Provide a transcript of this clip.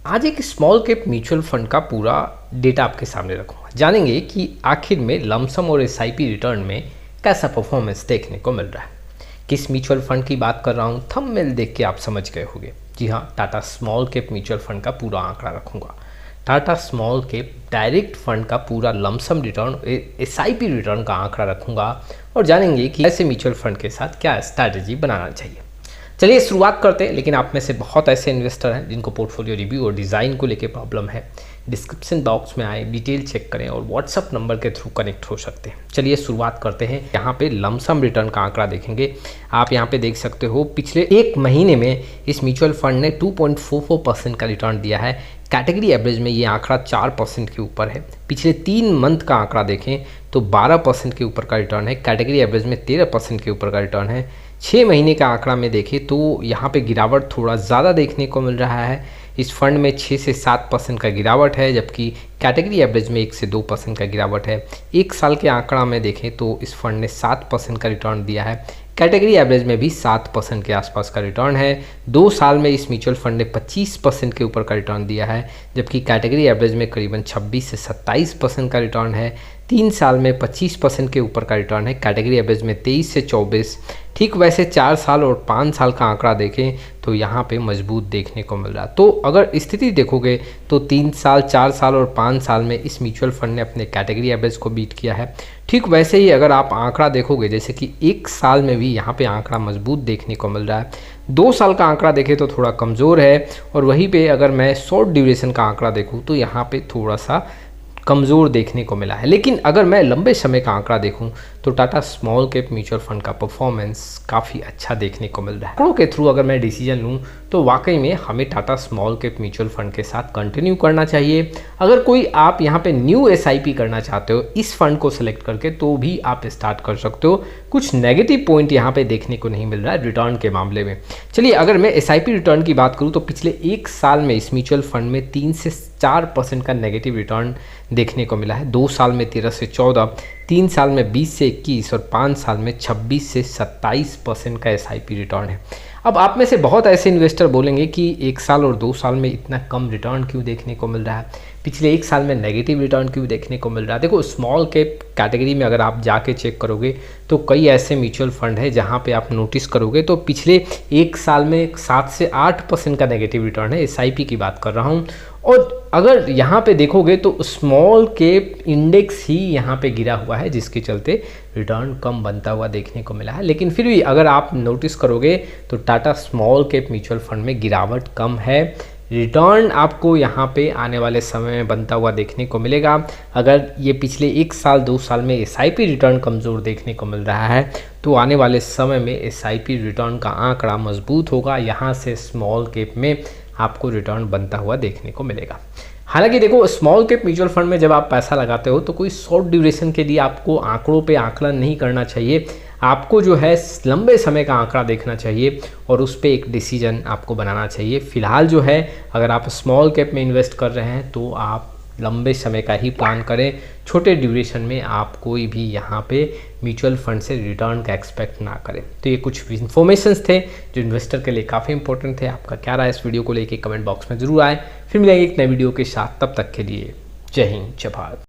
आज एक small cap mutual fund का पूरा डेटा आपके सामने रखूंगा। जानेंगे कि आखिर में लमसम और एसआईपी रिटर्न में कैसा परफॉर्मेंस देखने को मिल रहा है। किस म्यूचुअल फंड की बात कर रहा हूँ, थंबनेल देख के आप समझ गए होंगे। जी हाँ, Tata small cap mutual fund का पूरा आंकड़ा रखूंगा। Tata small cap direct fund का पूरा लमसम रिटर्न, एसआईपी रिटर्न का आंकड़ा रखूंगा और जानेंगे कि ऐसे म्यूचुअल फंड के साथ क्या स्ट्रैटेजी बनाना चाहिए। चलिए शुरुआत करते हैं। लेकिन आप में से बहुत ऐसे इन्वेस्टर हैं जिनको पोर्टफोलियो रिव्यू और डिज़ाइन को लेकर प्रॉब्लम है। डिस्क्रिप्शन बॉक्स में आए, डिटेल चेक करें और व्हाट्सअप नंबर के थ्रू कनेक्ट हो सकते हैं। चलिए शुरुआत करते हैं। यहाँ पे लमसम रिटर्न का आंकड़ा देखेंगे। आप यहाँ पे देख सकते हो पिछले एक महीने में इस म्यूचुअल फंड ने 2.44% का रिटर्न दिया है। कैटेगरी एवरेज में ये आंकड़ा 4% के ऊपर है। पिछले 3 मंथ का आंकड़ा देखें तो 12% के ऊपर का रिटर्न है। कैटेगरी एवरेज में 13% के ऊपर का रिटर्न है। 6 महीने का आंकड़ा में देखें तो यहाँ पे गिरावट थोड़ा ज़्यादा देखने को मिल रहा है। इस फंड में 6 से 7% का गिरावट है, जबकि कैटेगरी एवरेज में 1 से 2% का गिरावट है। 1 साल के आंकड़ा में देखें तो इस फंड ने 7% का रिटर्न दिया है। कैटेगरी एवरेज में भी 7% के आसपास का रिटर्न है। 2 साल में इस म्यूचुअल फंड ने 25% के ऊपर का रिटर्न दिया है, जबकि कैटेगरी एवरेज में करीबन 26 से 27% का रिटर्न है। 3 साल में 25% के ऊपर का रिटर्न है। कैटेगरी एवरेज में 23 से 24। ठीक वैसे 4 साल और 5 साल का आंकड़ा देखें तो यहाँ पे मजबूत देखने को मिल रहा है। तो अगर स्थिति देखोगे तो 3 साल, 4 साल और 5 साल में इस म्यूचुअल फंड ने अपने कैटेगरी एवरेज को बीट किया है। ठीक वैसे ही अगर आप आंकड़ा देखोगे, जैसे कि 1 साल में भी यहाँ पे आंकड़ा मजबूत देखने को मिल रहा है। 2 साल का आंकड़ा देखें तो थोड़ा कमज़ोर है और वहीं पे अगर मैं शॉर्ट ड्यूरेशन का आंकड़ा देखूँ तो यहाँ पे थोड़ा सा कमज़ोर देखने को मिला है। लेकिन अगर मैं लंबे समय का आंकड़ा देखूं तो Tata small cap mutual fund का परफॉर्मेंस काफ़ी अच्छा देखने को मिल रहा है। आंकड़ों के थ्रू अगर मैं डिसीजन लूं तो वाकई में हमें Tata small cap mutual fund के साथ कंटिन्यू करना चाहिए। अगर कोई आप यहां पे न्यू एसआईपी करना चाहते हो इस फंड को सिलेक्ट करके, तो भी आप स्टार्ट कर सकते हो। कुछ नेगेटिव पॉइंट यहाँ पे देखने को नहीं मिल रहा है रिटर्न के मामले में। चलिए अगर मैं एसआईपी रिटर्न की बात करूँ तो पिछले 1 साल में इस म्यूचुअल फंड में 3 से 4% का नेगेटिव रिटर्न देखने को मिला है। 2 साल में 13 से 14, 3 साल में 20 से 21 और 5 साल में 26 से 27% का एसआईपी रिटर्न है। अब आप में से बहुत ऐसे इन्वेस्टर बोलेंगे कि 1 साल और 2 साल में इतना कम रिटर्न क्यों देखने को मिल रहा है, पिछले 1 साल में नेगेटिव रिटर्न क्यों देखने को मिल रहा है। देखो, स्मॉल कैप कैटेगरी में अगर आप जाके चेक करोगे तो कई ऐसे म्यूचुअल फंड है जहां पे आप नोटिस करोगे तो पिछले 1 साल में 7 से 8% का नेगेटिव रिटर्न है। एसआईपी की बात कर रहा हूं। और अगर यहाँ पे देखोगे तो स्मॉल कैप इंडेक्स ही यहाँ पे गिरा हुआ है, जिसके चलते रिटर्न कम बनता हुआ देखने को मिला है। लेकिन फिर भी अगर आप नोटिस करोगे तो Tata small cap mutual fund में गिरावट कम है। रिटर्न आपको यहाँ पे आने वाले समय में बनता हुआ देखने को मिलेगा। अगर ये पिछले 1 साल 2 साल में एसआईपी रिटर्न कमज़ोर देखने को मिल रहा है तो आने वाले समय में एसआईपी रिटर्न का आंकड़ा मजबूत होगा। यहाँ से स्मॉल कैप में आपको रिटर्न बनता हुआ देखने को मिलेगा। हालांकि देखो, स्मॉल कैप म्यूचुअल फंड में जब आप पैसा लगाते हो तो कोई शॉर्ट ड्यूरेशन के लिए आपको आंकड़ों पे आकलन नहीं करना चाहिए। आपको जो है लंबे समय का आंकड़ा देखना चाहिए और उस पर एक डिसीजन आपको बनाना चाहिए। फिलहाल जो है, अगर आप स्मॉल कैप में इन्वेस्ट कर रहे हैं तो आप लंबे समय का ही प्लान करें। छोटे ड्यूरेशन में आप कोई भी यहाँ पे म्यूचुअल फंड से रिटर्न का एक्सपेक्ट ना करें। तो ये कुछ इन्फॉर्मेशंस थे जो इन्वेस्टर के लिए काफ़ी इंपॉर्टेंट थे। आपका क्या राय इस वीडियो को लेके कमेंट बॉक्स में जरूर आए। फिर मिलेंगे एक नए वीडियो के साथ, तब तक के लिए जय हिंद, जय भारत।